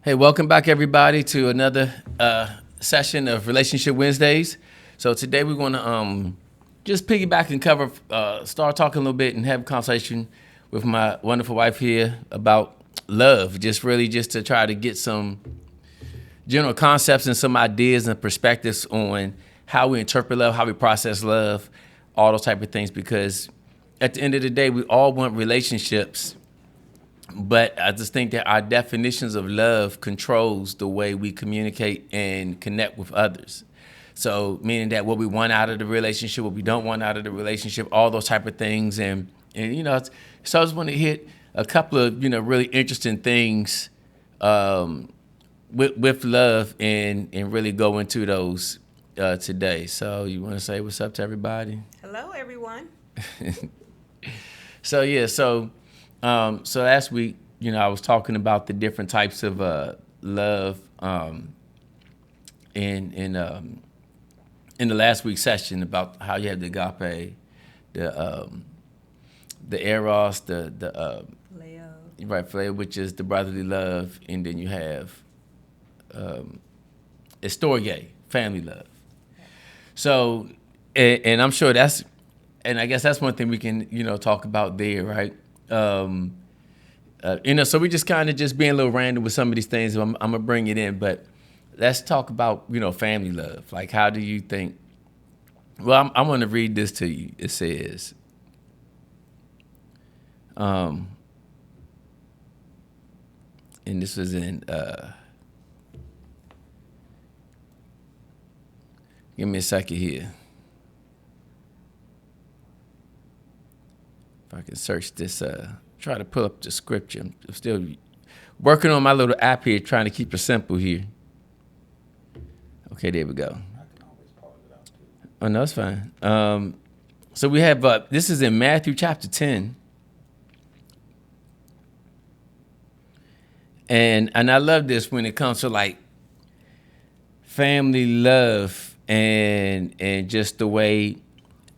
Hey, welcome back, everybody, to another session of Relationship Wednesdays. So today we're going to just piggyback and cover, start talking a little bit and have a conversation with my wonderful wife here about love. Just to try to get some general concepts and some ideas and perspectives on how we interpret love, how we process love, all those type of things. Because at the end of the day, we all want relationships, but I just think that our definitions of love controls the way we communicate and connect with others. So meaning that what we want out of the relationship, what we don't want out of the relationship, all those type of things. And so I just want to hit a couple of, really interesting things with love and really go into those today. So you want to say what's up to everybody? Hello, everyone. So last week, I was talking about the different types of love in the last week's session about how you have the agape, the eros, the Leo. right, phileo, which is the brotherly love, and then you have storge, family love. So, and I'm sure and I guess that's one thing we can, talk about there, right? So we just kind of just being a little random with some of these things. I'm gonna bring it in, but let's talk about, family love. Like, how do you think? Well, I'm gonna read this to you. It says, and this was in. Give me a second here. If I can search this, try to pull up the scripture. I'm still working on my little app here, trying to keep it simple here. Okay, there we go. Oh, no, it's fine. So we have, this is in Matthew chapter 10. And I love this when it comes to like family love and just the way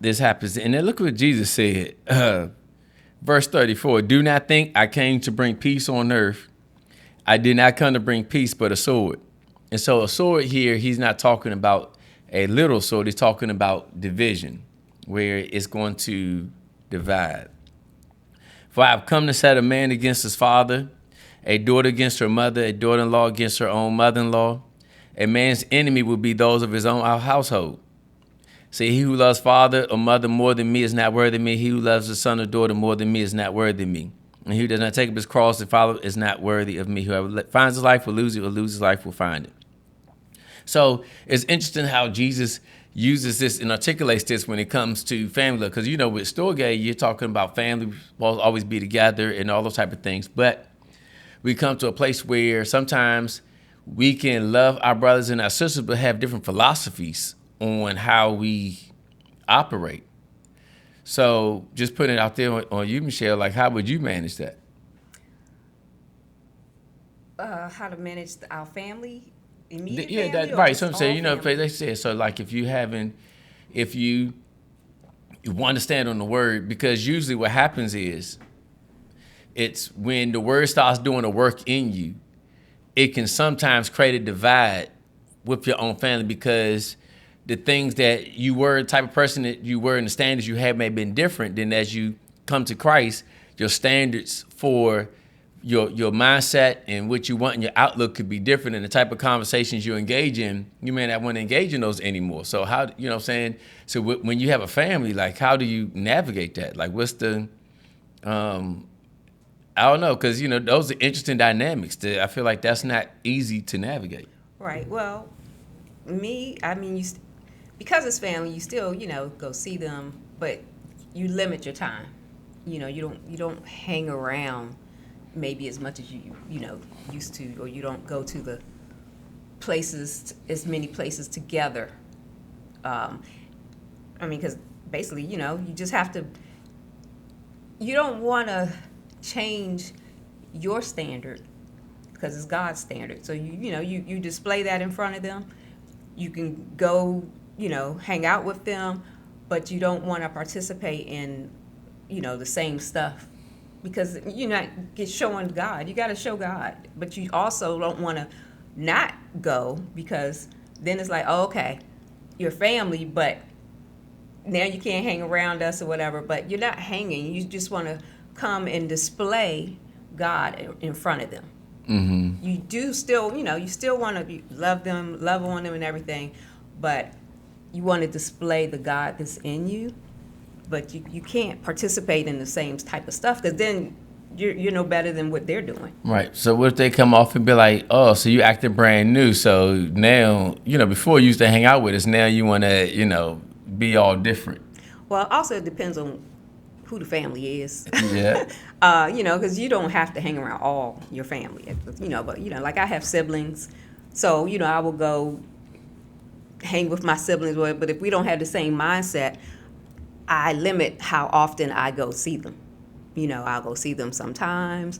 this happens. And then look what Jesus said. Verse 34, do not think I came to bring peace on earth. I did not come to bring peace, but a sword. And so a sword here, he's not talking about a literal sword. He's talking about division, where it's going to divide. For I have come to set a man against his father, a daughter against her mother, a daughter-in-law against her own mother-in-law. A man's enemy will be those of his own household. See, he who loves father or mother more than me is not worthy of me. He who loves his son or daughter more than me is not worthy of me. And he who does not take up his cross and follow is not worthy of me. Whoever finds his life will lose it, or loses his life will find it. So it's interesting how Jesus uses this and articulates this when it comes to family. Because, with storge, you're talking about family will always be together and all those type of things. But we come to a place where sometimes we can love our brothers and our sisters, but have different philosophies on how we operate. So just putting it out there on you, Michelle, like, how would you manage that? How to manage our family, immediate Yeah, family, or right. So just I'm all saying, family? they say, so like if you want to stand on the word, because usually what happens is it's when the word starts doing the work in you, it can sometimes create a divide with your own family, because the things that you were, the type of person that you were, and the standards you had may have been different. Then as you come to Christ, your standards for your mindset and what you want and your outlook could be different, and the type of conversations you engage in, you may not want to engage in those anymore. So how, what I'm saying? So when you have a family, like, how do you navigate that? Like, what's the, I don't know, because, those are interesting dynamics. I feel like that's not easy to navigate. Right. Well, I mean, because it's family, you still, go see them, but you limit your time. You don't hang around maybe as much as you used to, or you don't go to the places, as many places together. Because basically, you just have to. You don't want to change your standard because it's God's standard. So you display that in front of them. You can go, hang out with them, but you don't want to participate in, the same stuff because you're not showing God. You got to show God, but you also don't want to not go, because then it's like, oh, okay, you're family, but now you can't hang around us or whatever. But you're not hanging. You just want to come and display God in front of them. Mm-hmm. You do still, you still want to love them, love on them and everything, but you want to display the God that's in you. But you can't participate in the same type of stuff, because then you're no better than what they're doing. Right. So what if they come off and be like, oh, so you acting brand new. So now, before you used to hang out with us, now you want to, be all different. Well, also it depends on who the family is. Yeah. Because you don't have to hang around all your family, but, like I have siblings. So, I will go hang with my siblings, but if we don't have the same mindset, I limit how often I go see them. I'll go see them sometimes.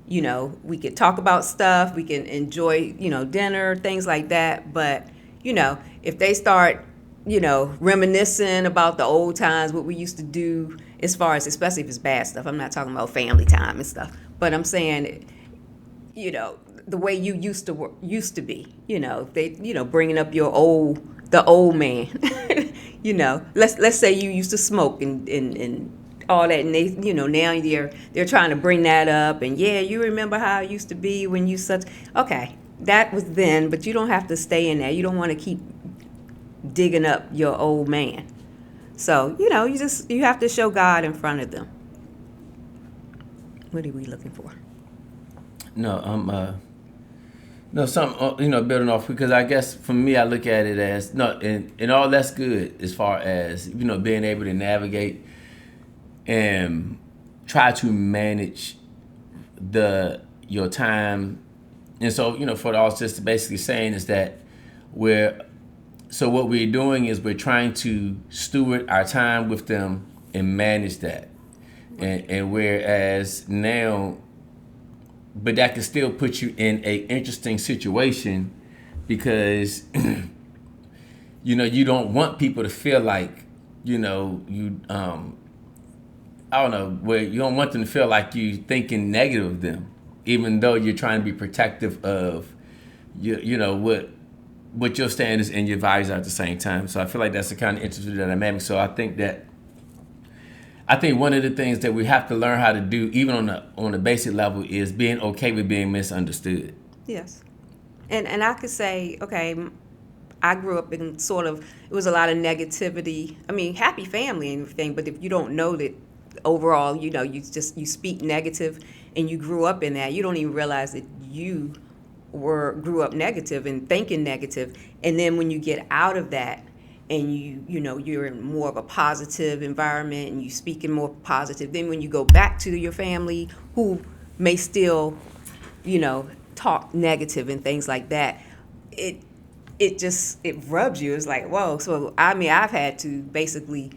We could talk about stuff. We can enjoy, dinner, things like that. But, if they start, reminiscing about the old times, what we used to do, as far as, especially if it's bad stuff. I'm not talking about family time and stuff. But I'm saying, the way you used to be, if they, bringing up the old man. Let's say you used to smoke and all that, and they, now they're trying to bring that up, and yeah, you remember how it used to be when you okay, that was then, but you don't have to stay in there. You don't want to keep digging up your old man. So, you have to show God in front of them. What are we looking for? Something, building off, because I guess for me, I look at it as, and all that's good as far as, being able to navigate and try to manage your time. And so, for all just basically saying is that what we're doing is we're trying to steward our time with them and manage that. And whereas now, but that can still put you in a interesting situation, because you don't want people to feel like I don't know, where you don't want them to feel like you thinking negative of them, even though you're trying to be protective of what your standards and your values are at the same time. So I feel like that's the kind of interesting dynamic. So I think one of the things that we have to learn how to do, even on the basic level, is being okay with being misunderstood. Yes. And I could say, okay, I grew up in it was a lot of negativity. I mean, happy family and everything, but if you don't know that overall, you speak negative and you grew up in that, you don't even realize that you grew up negative and thinking negative. And then when you get out of that, and you're in more of a positive environment and you speaking more positive, then when you go back to your family who may still, talk negative and things like that, it rubs you. It's like, whoa. So I mean, I've had to basically,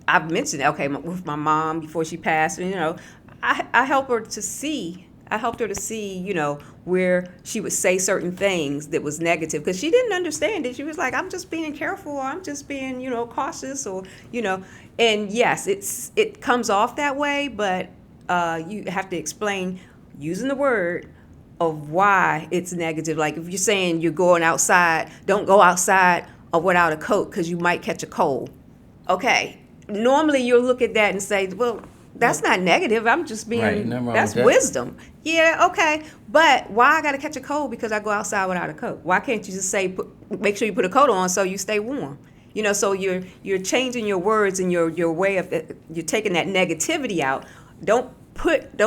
I've mentioned, okay, with my mom before she passed, I helped her to see, where she would say certain things that was negative, because she didn't understand it. She was like, I'm just being careful, or I'm just being, cautious, or, and yes, it comes off that way, but you have to explain using the word of why it's negative. Like if you're saying you're going outside, don't go outside without a coat because you might catch a cold. Okay, normally you'll look at that and say, well, that's not negative. I'm just being, right, that's wisdom. Yeah, okay. But why I got to catch a cold because I go outside without a coat? Why can't you just say, make sure you put a coat on so you stay warm? So you're changing your words and your way of, you're taking that negativity out. Don't put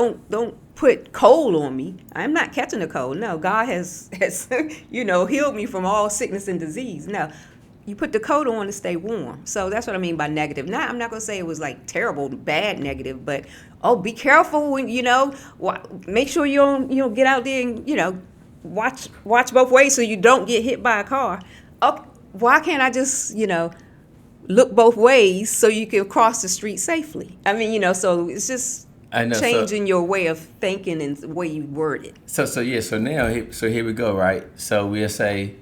cold on me. I'm not catching a cold. No, God has healed me from all sickness and disease. No. You put the coat on to stay warm. So that's what I mean by negative. Now, I'm not going to say it was like terrible, bad negative, but, be careful when, make sure you don't get out there and, watch both ways so you don't get hit by a car. Why can't I just, look both ways so you can cross the street safely? I mean, so it's just changing your way of thinking and the way you word it. So here we go, right? So we'll say,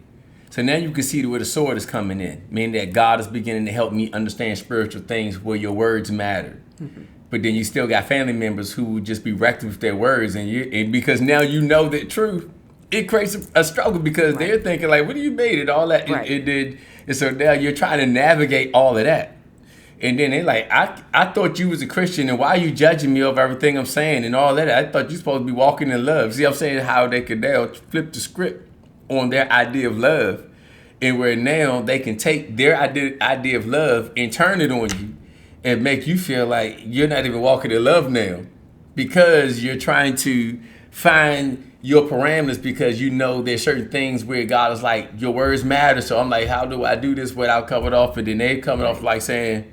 so now you can see where the sword is coming in, meaning that God is beginning to help me understand spiritual things where your words matter. Mm-hmm. but then you still got family members who would just be reckless with their words, and because now you know the truth, it creates a struggle because they're thinking like, what do you mean and all that, it did, and so now you're trying to navigate all of that. And then they're like, I thought you was a Christian, and why are you judging me over everything I'm saying and all that? I thought you supposed to be walking in love. See what I'm saying? How they could now flip the script on their idea of love, and where now they can take their idea of love and turn it on you and make you feel like you're not even walking in love now because you're trying to find your parameters because you know there's certain things where God is like, your words matter. So I'm like, how do I do this without coming off? And then they coming off like saying,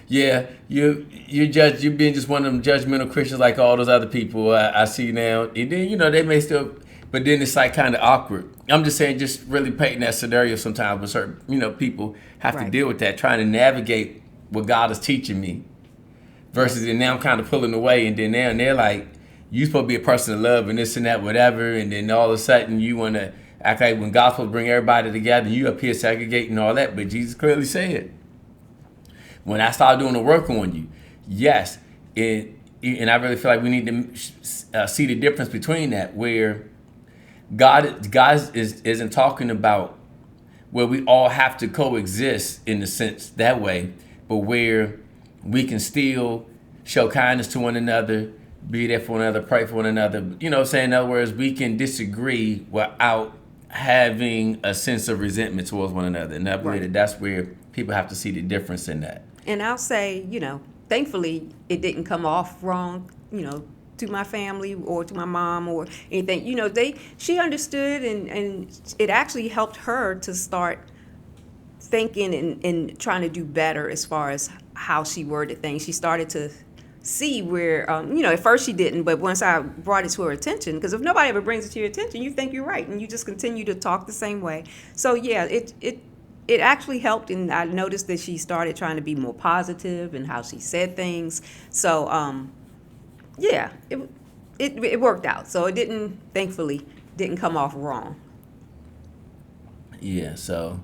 yeah, you're being just one of them judgmental Christians like all those other people I see now. And then, they may still, but then it's like kind of awkward. I'm just saying, just really painting that scenario sometimes when certain, people have to deal with that, trying to navigate what God is teaching me versus and now I'm kind of pulling away, and then now and they're like, you supposed to be a person of love and this and that, whatever, and then all of a sudden you want to act like when God's supposed to bring everybody together, you up here segregating all that, but Jesus clearly said, when I start doing the work on you, yes, and I really feel like we need to see the difference between that, where God isn't talking about where we all have to coexist in the sense that way, but where we can still show kindness to one another, be there for one another, pray for one another. You know what I'm saying? In other words, we can disagree without having a sense of resentment towards one another. And I believe that's where people have to see the difference in that. And I'll say, thankfully it didn't come off wrong, to my family or to my mom or anything. She understood, and it actually helped her to start thinking and trying to do better as far as how she worded things. She started to see where, at first she didn't, but once I brought it to her attention, because if nobody ever brings it to your attention, you think you're right, and you just continue to talk the same way. So yeah, it actually helped, and I noticed that she started trying to be more positive in how she said things. So yeah, it worked out. So it thankfully didn't come off wrong. Yeah, so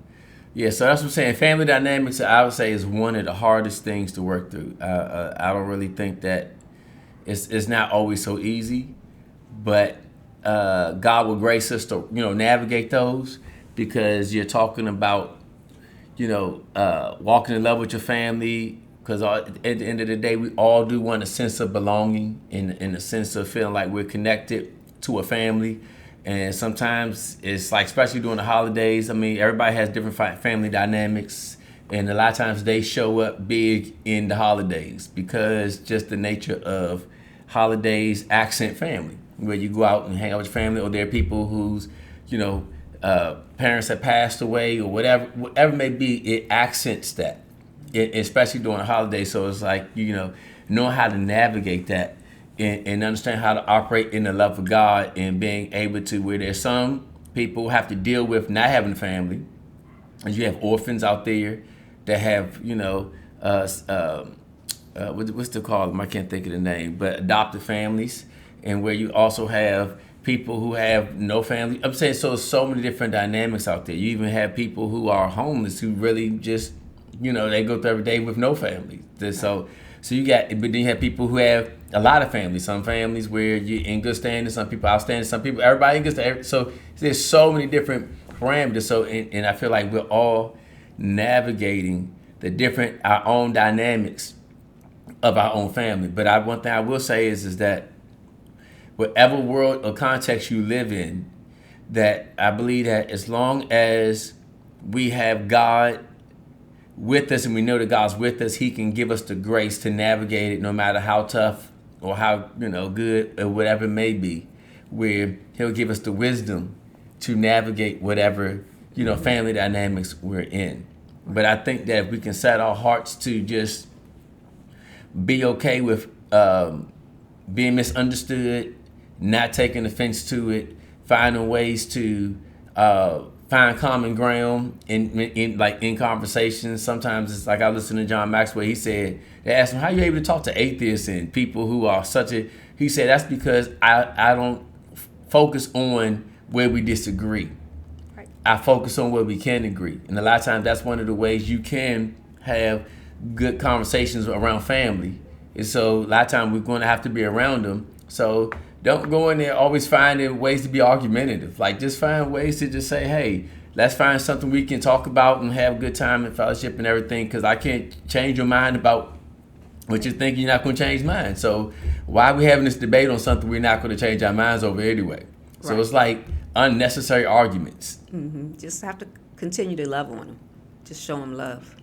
that's what I'm saying. Family dynamics, I would say, is one of the hardest things to work through. I don't really think that it's not always so easy, but God will grace us to navigate those, because you're talking about walking in love with your family. Because at the end of the day, we all do want a sense of belonging, in a sense of feeling like we're connected to a family. And sometimes it's like, especially during the holidays, I mean, everybody has different family dynamics. And a lot of times they show up big in the holidays because just the nature of holidays accent family, where you go out and hang out with your family, or there are people whose, parents have passed away or whatever it may be, it accents that. Especially during the holidays. So it's like, knowing how to navigate that and understand how to operate in the love of God, and being able to, where there's some people who have to deal with not having a family, and you have orphans out there that have, what's they call them? I can't think of the name, but adopted families, and where you also have people who have no family. I'm saying, so many different dynamics out there. You even have people who are homeless who really just, they go through every day with no family. So you got, but then you have people who have a lot of families. Some families where you're in good standing, some people outstanding, some people, everybody in good standing. So there's so many different parameters. So, and I feel like we're all navigating our own dynamics of our own family. But one thing I will say is that whatever world or context you live in, that I believe that as long as we have God with us, and we know that God's with us, He can give us the grace to navigate it, no matter how tough or how good or whatever it may be, where He'll give us the wisdom to navigate whatever family dynamics we're in. But I think that if we can set our hearts to just be okay with being misunderstood, not taking offense to it, finding ways to find common ground in conversations. Sometimes it's like, I listened to John Maxwell. He said, they asked him, how are you able to talk to atheists and people who are he said, that's because I don't focus on where we disagree. Right. I focus on where we can agree. And a lot of times that's one of the ways you can have good conversations around family, And so a lot of times we're going to have to be around them. So don't go in there always finding ways to be argumentative. Like just find ways to just say, hey, let's find something we can talk about and have a good time and fellowship and everything. Because I can't change your mind about what you think. You're not going to change mine. So why are we having this debate on something we're not going to change our minds over anyway? So Right. it's like unnecessary arguments. Just have to continue to love on them. Just show them love.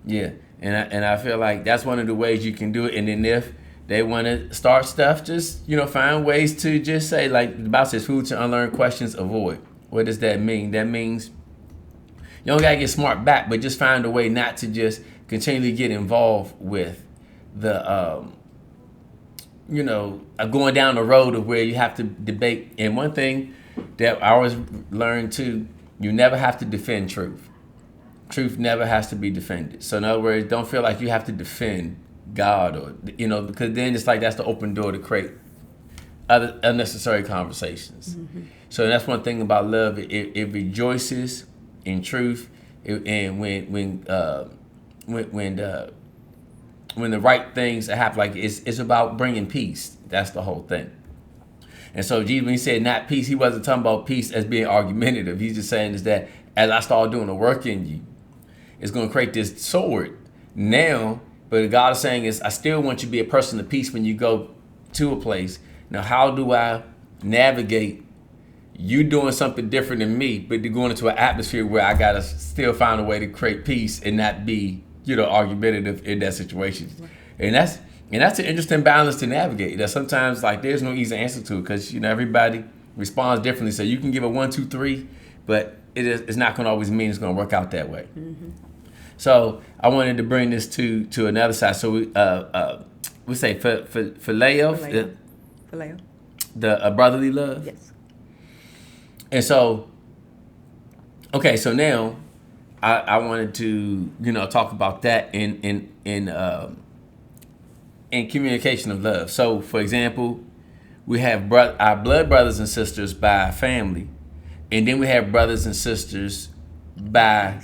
Yeah, and I feel like that's one of the ways you can do it. And then if they want to start stuff, just find ways to just say, like the Bible says, food to unlearned questions avoid. What does that mean? That means you don't gotta get smart back, but just find a way not to just continually get involved with the going down the road of where you have to debate. And one thing that I always learned too, you never have to defend truth. Truth never has to be defended. So in other words, don't feel like you have to defend God or because then it's like that's the open door to create other unnecessary conversations. So that's one thing about love. It rejoices in truth, and when the right things happen, like it's about bringing peace. That's the whole thing. And so Jesus, when he said not peace, he wasn't talking about peace as being argumentative. He's just saying is that as I start doing the work in you, it's going to create this sword now. But God is saying is I still want you to be a person of peace when you go to a place. Now, how do I navigate you doing something different than me, but going into an atmosphere where I got to still find a way to create peace and not be, argumentative in that situation. And that's an interesting balance to navigate. That sometimes like there's no easy answer to it because everybody responds differently. So you can give a 1, 2, 3, but it's not going to always mean it's going to work out that way. So I wanted to bring this to another side. So we say phileo, Phileo. the brotherly love. Yes. And so, okay, so now I wanted to talk about that in communication of love. So, for example, we have our blood brothers and sisters by family, and then we have brothers and sisters by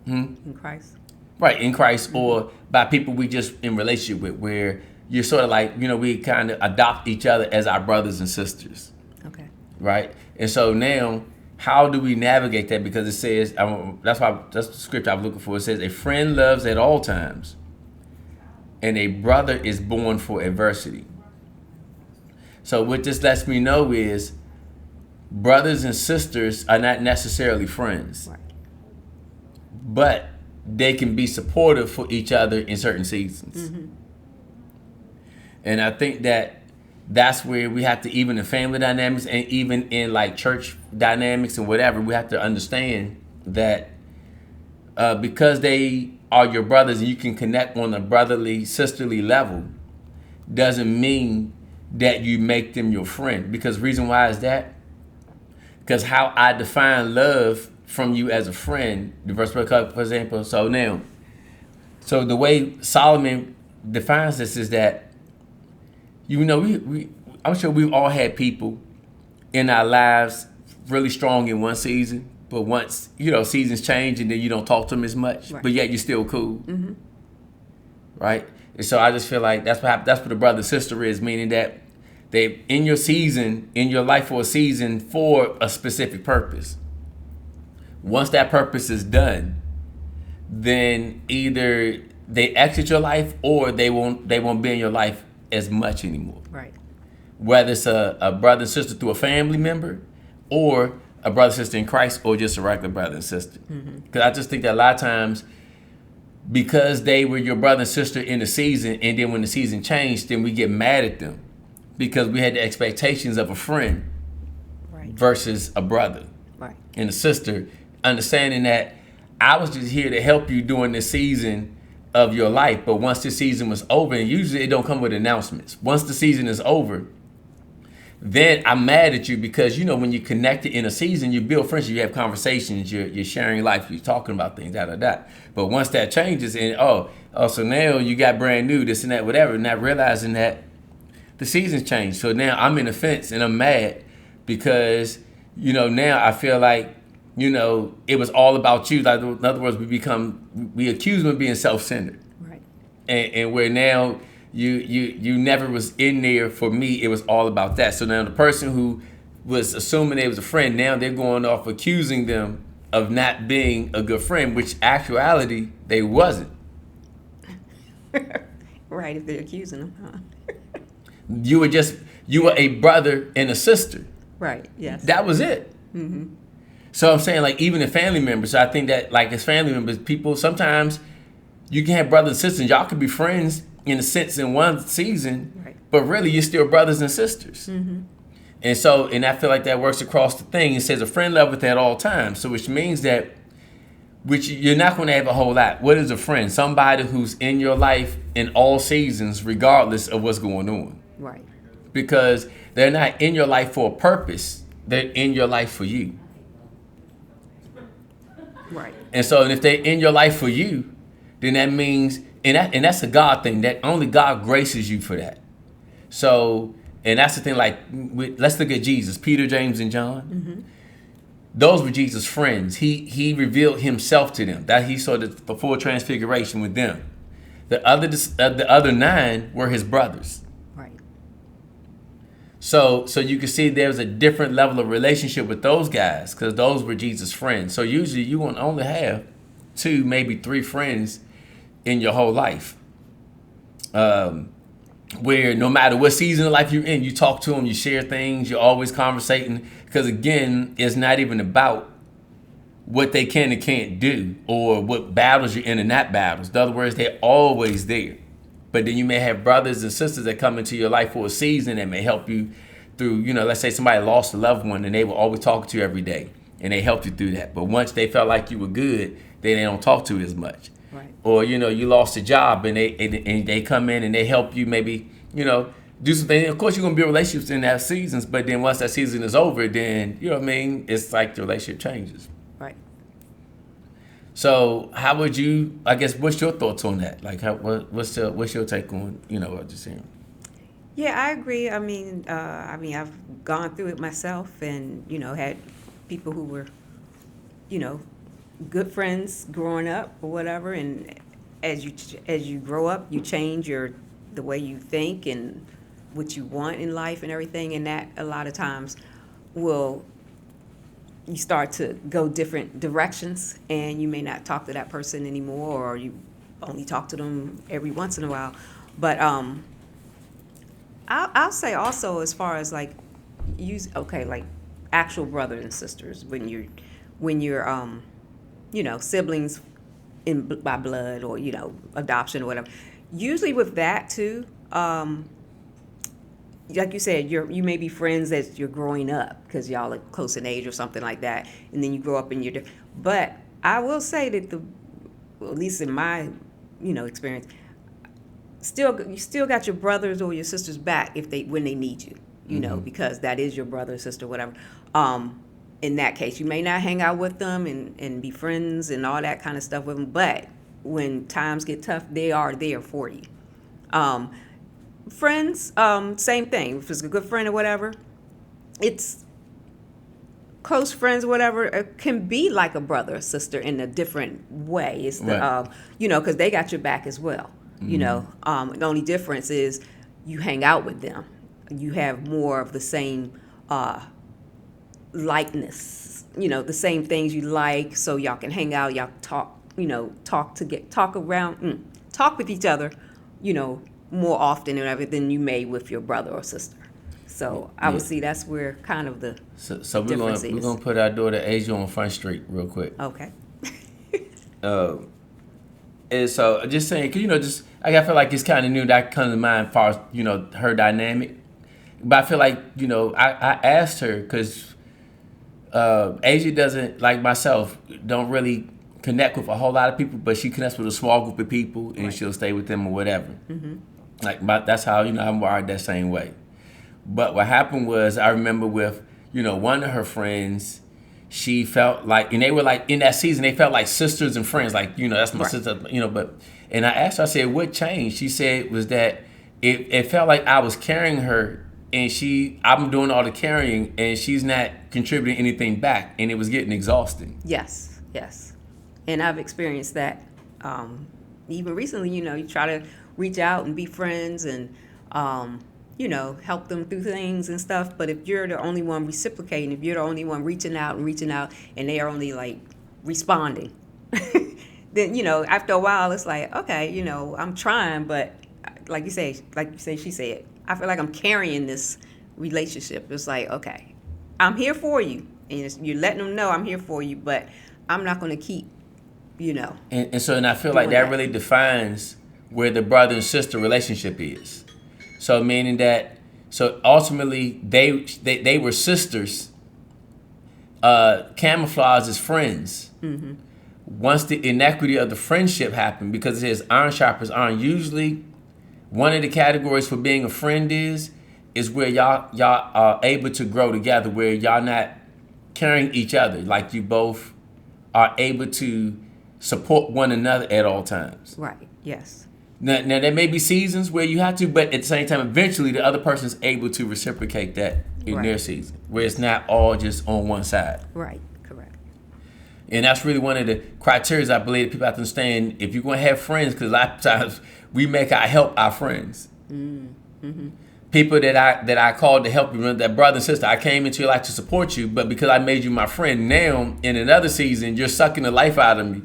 In Christ. right in Christ, or by people we just in relationship with, where you're sort of like we kind of adopt each other as our brothers and sisters. Okay. Right? And so now, how do we navigate that? Because it says, that's the scripture I'm looking for. It says, a friend loves at all times, and a brother is born for adversity. So what this lets me know is brothers and sisters are not necessarily friends, Right. but they can be supportive for each other in certain seasons. And I think that's where we have to, even in family dynamics and even in like church dynamics and whatever, we have to understand that because they are your brothers and you can connect on a brotherly, sisterly level, doesn't mean that you make them your friend. Because the reason why is that? Because how I define love from you as a friend, the verse, for example, so the way Solomon defines this is that, I'm sure we've all had people in our lives really strong in one season, but once, seasons change and then you don't talk to them as much, Right. but yet you're still cool. Right? And so I just feel like that's what the brother sister is, meaning that they in your season, in your life for a season for a specific purpose. Once that purpose is done, then either they exit your life or they won't be in your life as much anymore. Right. Whether it's a brother and sister through a family member, or a brother and sister in Christ, or just a regular brother and sister. Because I just think that a lot of times, because they were your brother and sister in the season, and then when the season changed, then we get mad at them because we had the expectations of a friend Right. versus a brother Right. and a sister, understanding that I was just here to help you during this season of your life. But once the season was over, and usually it don't come with announcements. Once the season is over, then I'm mad at you because, when you're connected in a season, you build friendship, you have conversations, you're sharing life, you're talking about things, But once that changes and, so now you got brand new, this and that, whatever, not realizing that the season's changed. So now I'm in the fence and I'm mad because, now I feel like, it was all about you. Like, in other words, we accuse them of being self-centered. Right. And where now you never was in there for me. It was all about that. So now the person who was assuming they was a friend, now they're going off accusing them of not being a good friend, which actuality they wasn't. Right, if they're accusing them, huh? You were a brother and a sister. Right, yes. That was it. So I'm saying, like, even the family members, I think that, like, as family members, people, sometimes you can have brothers and sisters. Y'all could be friends in a sense in one season, Right. but really you're still brothers and sisters. And so, and I feel like that works across the thing. It says a friend loveth at all times. So which means that, which you're not going to have a whole lot. What is a friend? Somebody who's in your life in all seasons, regardless of what's going on. Right. Because they're not in your life for a purpose. They're in your life for you. Right. And so, and if they're in your life for you, then that means, and that's a God thing, that only God graces you for that. So, and that's the thing, like, let's look at Jesus, Peter, James, and John. Those were Jesus' friends. He revealed himself to them. That he saw the full transfiguration with them. The other 9 were his brothers. Right. So you can see there was a different level of relationship with those guys because those were Jesus' friends. So usually you won't only have 2, maybe 3 friends in your whole life. Where no matter what season of life you're in, you talk to them, you share things, you're always conversating. Because again, it's not even about what they can and can't do or what battles you're in and not battles. In other words, they're always there. But then you may have brothers and sisters that come into your life for a season that may help you through, let's say somebody lost a loved one and they will always talk to you every day and they helped you through that. But once they felt like you were good, then they don't talk to you as much. Right. Or, you lost a job and they come in and they help you maybe, do something. Of course, you're going to build relationships in that seasons, but then once that season is over, then, it's like the relationship changes. Right. So how would you, I guess, what's your thoughts on that? Like, what's your take on, what you're saying? Yeah, I agree. I mean, I've gone through it myself and, had people who were, good friends growing up or whatever. And as you grow up, you change the way you think and what you want in life and everything. And that a lot of times you start to go different directions and you may not talk to that person anymore or you only talk to them every once in a while. But I'll say also as far as like like actual brothers and sisters when you're siblings by blood or adoption or whatever. Usually with that too, like you said, you may be friends as you're growing up because y'all are close in age or something like that, and then you grow up and you're different. But I will say that at least in my experience, you still got your brothers or your sisters back when they need you, because that is your brother or sister, whatever. In that case, you may not hang out with them and be friends and all that kind of stuff with them, but when times get tough, they are there for you. Friends, same thing. If it's a good friend or whatever, it's close friends or whatever. It can be like a brother or sister in a different way. It's right. Because they got your back as well. The only difference is you hang out with them. You have more of the same likeness. The same things you like, so y'all can hang out. Y'all talk with each other, more often than you may with your brother or sister. So I would see that's where kind of the so we're difference gonna is. we're gonna put our daughter Asia on Front Street real quick. Okay. And so just saying, cause I feel like it's kind of new that comes to mind as far as her dynamic. But I feel like I asked her because Asia doesn't, like myself, don't really connect with a whole lot of people, but she connects with a small group of people and Right. she'll stay with them or whatever. Like that's how I'm wired that same way. But what happened was I remember with one of her friends, she felt like, and they were like in that season they felt like sisters and friends, like that's my Right. sister, but and I asked her, I said, what changed? She said was that it felt like I was carrying her and I'm doing all the carrying and she's not contributing anything back and it was getting exhausting. Yes. And I've experienced that. Even recently, you try to reach out and be friends and, help them through things and stuff. But if you're the only one reciprocating, if you're the only one reaching out, and they are only like responding, then, after a while, it's like, okay, I'm trying, but like you say, she said, I feel like I'm carrying this relationship. It's like, okay, I'm here for you. And you're letting them know I'm here for you, but I'm not going to keep, And I feel like that really defines where the brother and sister relationship is. So meaning that, ultimately they were sisters, camouflaged as friends. Mm-hmm. Once the inequity of the friendship happened, because it says iron sharpens iron, usually one of the categories for being a friend is where y'all are able to grow together, where y'all not carrying each other, like you both are able to support one another at all times. Right, yes. Now there may be seasons where you have to, but at the same time, eventually the other person is able to reciprocate that in their season, where it's not all just on one side. Right, correct. And that's really one of the criteria I believe that people have to understand. If you're going to have friends, because a lot of times we make our help our friends. Mm-hmm. People that I called to help you, that brother and sister, I came into your life to support you, but because I made you my friend, now in another season, you're sucking the life out of me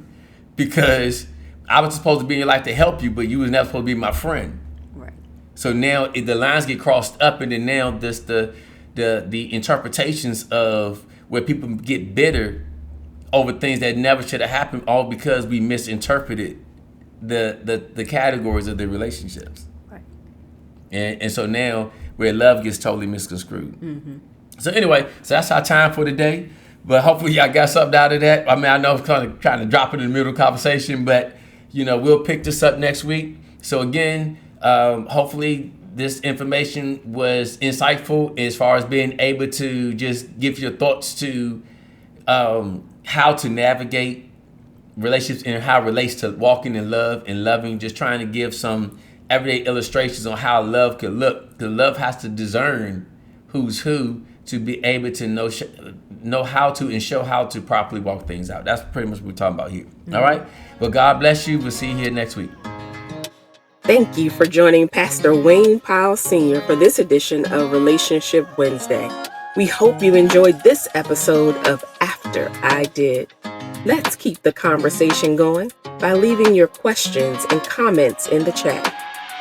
because I was supposed to be in your life to help you, but you was never supposed to be my friend. Right. So now the lines get crossed up, and then now just the interpretations of where people get bitter over things that never should have happened, all because we misinterpreted the categories of the relationships. Right. And so now where love gets totally misconstrued. Mm-hmm. So anyway, so that's our time for today. But hopefully y'all got something out of that. I mean, I know I'm kind of trying to drop it in the middle of the conversation, but we'll pick this up next week. So again, hopefully this information was insightful as far as being able to just give your thoughts to how to navigate relationships and how it relates to walking in love and loving, just trying to give some everyday illustrations on how love could look. Because love has to discern who's who to be able to know how to and show how to properly walk things out. That's pretty much what we're talking about here. Mm-hmm. All right? Well, God bless you. We'll see you here next week. Thank you for joining Pastor Wayne Powell Sr. for this edition of Relationship Wednesday. We hope you enjoyed this episode of After I Did. Let's keep the conversation going by leaving your questions and comments in the chat.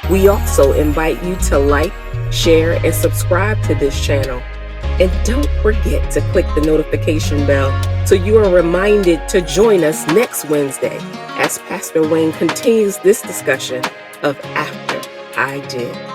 We also invite you to like, share, and subscribe to this channel. And don't forget to click the notification bell so you are reminded to join us next Wednesday as Pastor Wayne continues this discussion of After I Did.